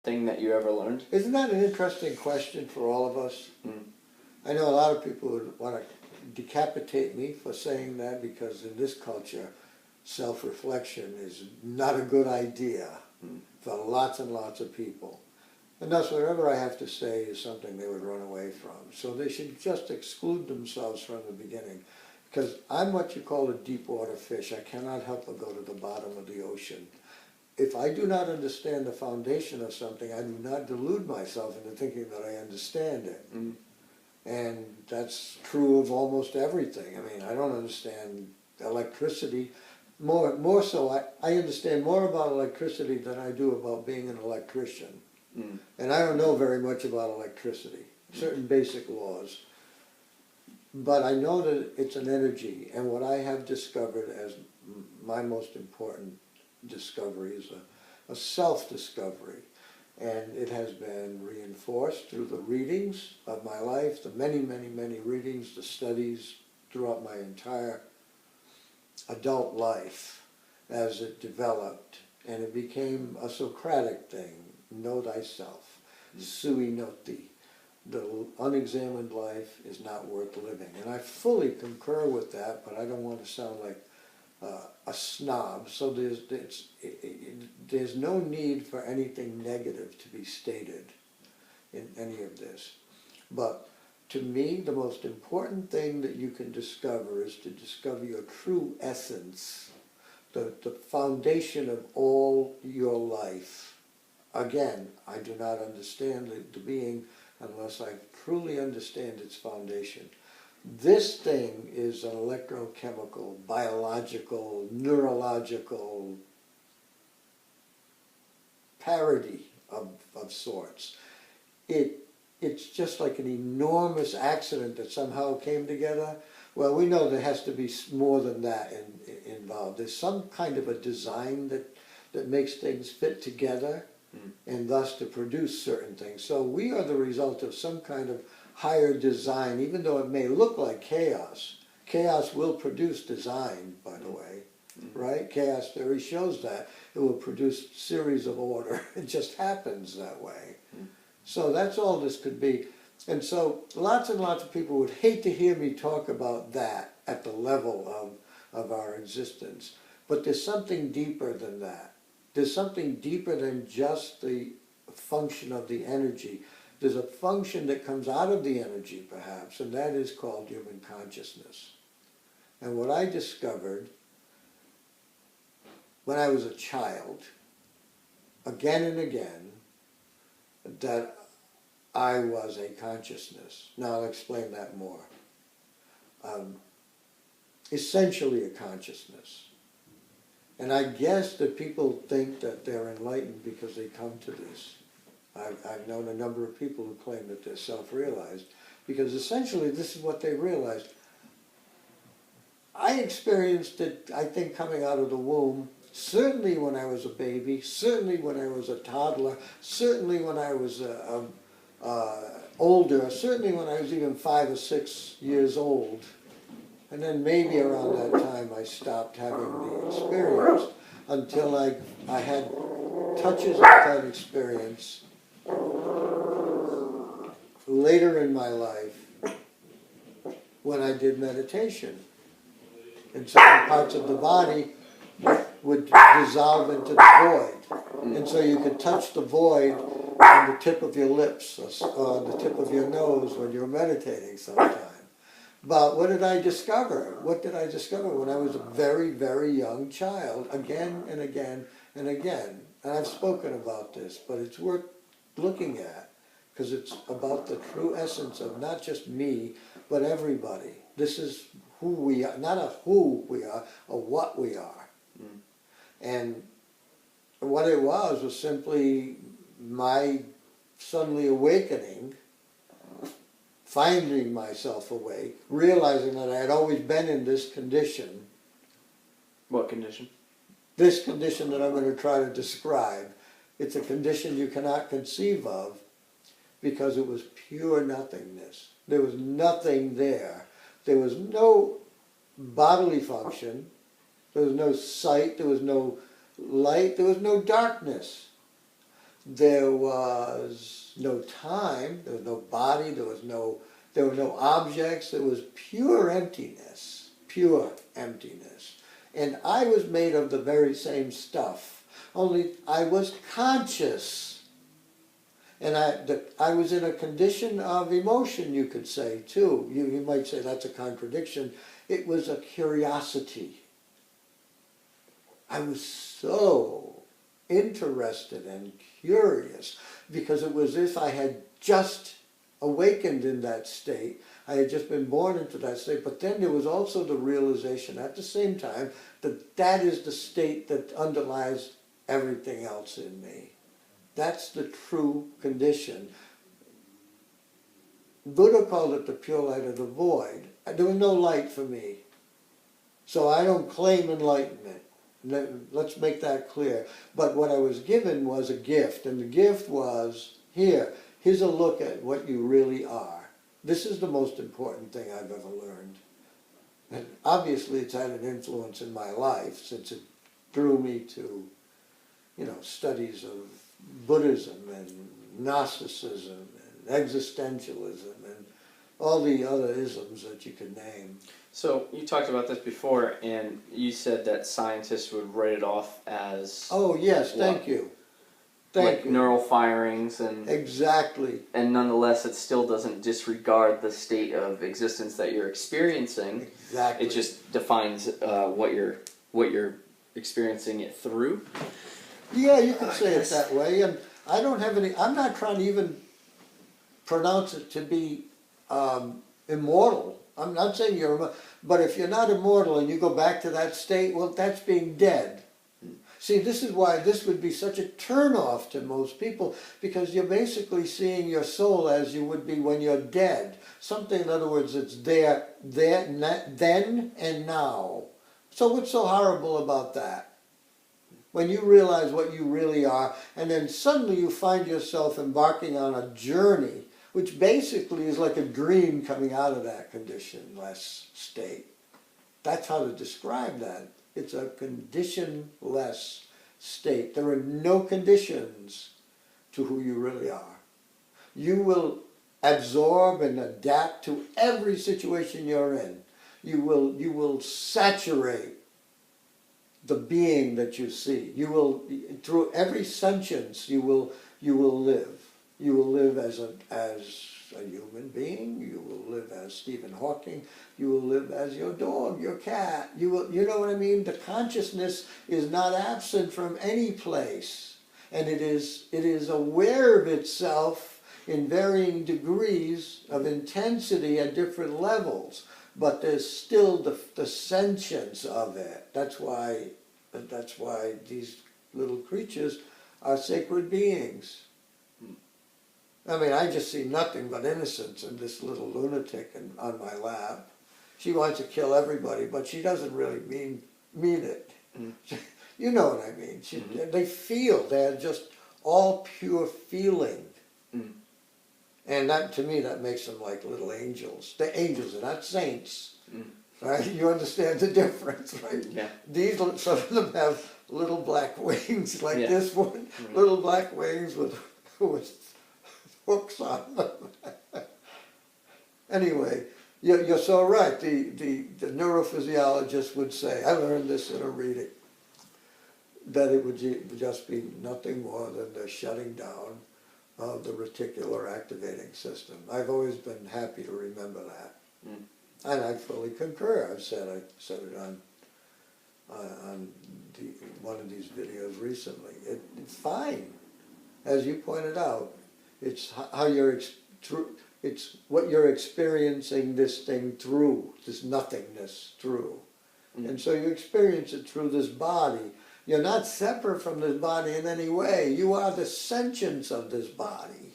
thing that you ever learned? Isn't that an interesting question for all of us? Mm. I know a lot of people would want to decapitate me for saying that, because in this culture, self-reflection is not a good idea for lots and lots of people. And thus whatever I have to say is something they would run away from. So they should just exclude themselves from the beginning. Because I'm what you call a deep water fish. I cannot help but go to the bottom of the ocean. If I do not understand the foundation of something, I do not delude myself into thinking that I understand it. Mm. And that's true of almost everything. I mean, I don't understand electricity. More so, I understand more about electricity than I do about being an electrician. Mm. And I don't know very much about electricity, certain basic laws. But I know that it's an energy, and what I have discovered as my most important discovery is a self-discovery. And it has been reinforced through the readings of my life, the many, many, many readings, the studies throughout my entire adult life as it developed. And it became a Socratic thing, know thyself, sui noti. The unexamined life is not worth living. And I fully concur with that, but I don't want to sound like a snob. So there's no need for anything negative to be stated in any of this. But to me, the most important thing that you can discover is to discover your true essence, the foundation of all your life. Again, I do not understand the being unless I truly understand its foundation. This thing is an electrochemical, biological, neurological parody of sorts. It's just like an enormous accident that somehow came together. Well, we know there has to be more than that involved. There's some kind of a design that makes things fit together, and thus to produce certain things. So we are the result of some kind of higher design, even though it may look like chaos. Chaos will produce design, by the way, right? Chaos theory shows that. It will produce series of order. It just happens that way. So that's all this could be. And so lots and lots of people would hate to hear me talk about that at the level of our existence. But there's something deeper than that. There's something deeper than just the function of the energy. There's a function that comes out of the energy, perhaps, and that is called human consciousness. And what I discovered when I was a child, again and again, that I was a consciousness. Now I'll explain that more. Essentially a consciousness. And I guess that people think that they're enlightened because they come to this. I've known a number of people who claim that they're self-realized, because essentially this is what they realized. I experienced it, I think, coming out of the womb, certainly when I was a baby, certainly when I was a toddler, certainly when I was older, certainly when I was even 5 or 6 years old. And then maybe around that time I stopped having the experience until I had touches of that experience later in my life when I did meditation. And certain parts of the body would dissolve into the void. And so you could touch the void on the tip of your lips or the tip of your nose when you're meditating sometime. But what did I discover? What did I discover when I was a very, very young child, again and again and again? And I've spoken about this, but it's worth looking at, because it's about the true essence of not just me, but everybody. This is who we are, not a who we are, a what we are. And what it was simply my suddenly awakening, finding myself awake, realizing that I had always been in this condition. What condition? This condition that I'm going to try to describe. It's a condition you cannot conceive of because it was pure nothingness. There was nothing there. There was no bodily function. There was no sight. There was no light. There was no darkness. there was no time, there was no body, there were no objects, there was pure emptiness, pure emptiness. And I was made of the very same stuff, only I was conscious. And I was in a condition of emotion, you could say, too. You might say that's a contradiction. It was a curiosity. I was so interested and curious because it was as if I had just awakened in that state. I had just been born into that state, but then there was also the realization at the same time that that is the state that underlies everything else in me. That's the true condition. Buddha called it the pure light of the void. There was no light for me. So I don't claim enlightenment. Let's make that clear. But what I was given was a gift, and the gift was, here's a look at what you really are. This is the most important thing I've ever learned. And obviously it's had an influence in my life since it drew me to, studies of Buddhism and Gnosticism and existentialism and all the other isms that you could name. So you talked about this before, and you said that scientists would write it off as Oh yes, thank you. Thank you. neural firings, and exactly. And nonetheless, it still doesn't disregard the state of existence that you're experiencing. Exactly. It just defines what you're experiencing it through. Yeah, you can say it that way, and I don't have any. I'm not trying to even pronounce it to be immortal. I'm not saying you're, but if you're not immortal and you go back to that state, well, that's being dead. See, this is why this would be such a turnoff to most people, because you're basically seeing your soul as you would be when you're dead. Something, in other words, it's there, then and now. So what's so horrible about that? When you realize what you really are, and then suddenly you find yourself embarking on a journey, which basically is like a dream coming out of that conditionless state. That's how to describe that. It's a conditionless state. There are no conditions to who you really are. You will absorb and adapt to every situation you're in. You will saturate the being that you see. You will, through every sentience, you will live. You will live as a human being. You will live as Stephen Hawking. You will live as your dog, your cat. You know what I mean? The consciousness is not absent from any place, and it is aware of itself in varying degrees of intensity at different levels. But there's still the sentience of it. That's why these little creatures are sacred beings. I mean, I just see nothing but innocence in this little lunatic on my lap. She wants to kill everybody, but she doesn't really mean it. Mm. You know what I mean? They feel. They're just all pure feeling. Mm. And that, to me, that makes them like little angels. They're angels, they're not saints. Mm. Right? You understand the difference, right? Yeah. Some of them have little black wings, like this one. Mm. Little black wings with hooks on them. Anyway, you're so right. The neurophysiologist would say, I learned this in a reading, that it would just be nothing more than the shutting down of the reticular activating system. I've always been happy to remember that. Mm. And I fully concur. I said it on one of these videos recently. It's fine. As you pointed out, it's how it's what you're experiencing this thing through, this nothingness through. Mm. And so you experience it through this body. You're not separate from this body in any way. You are the sentience of this body.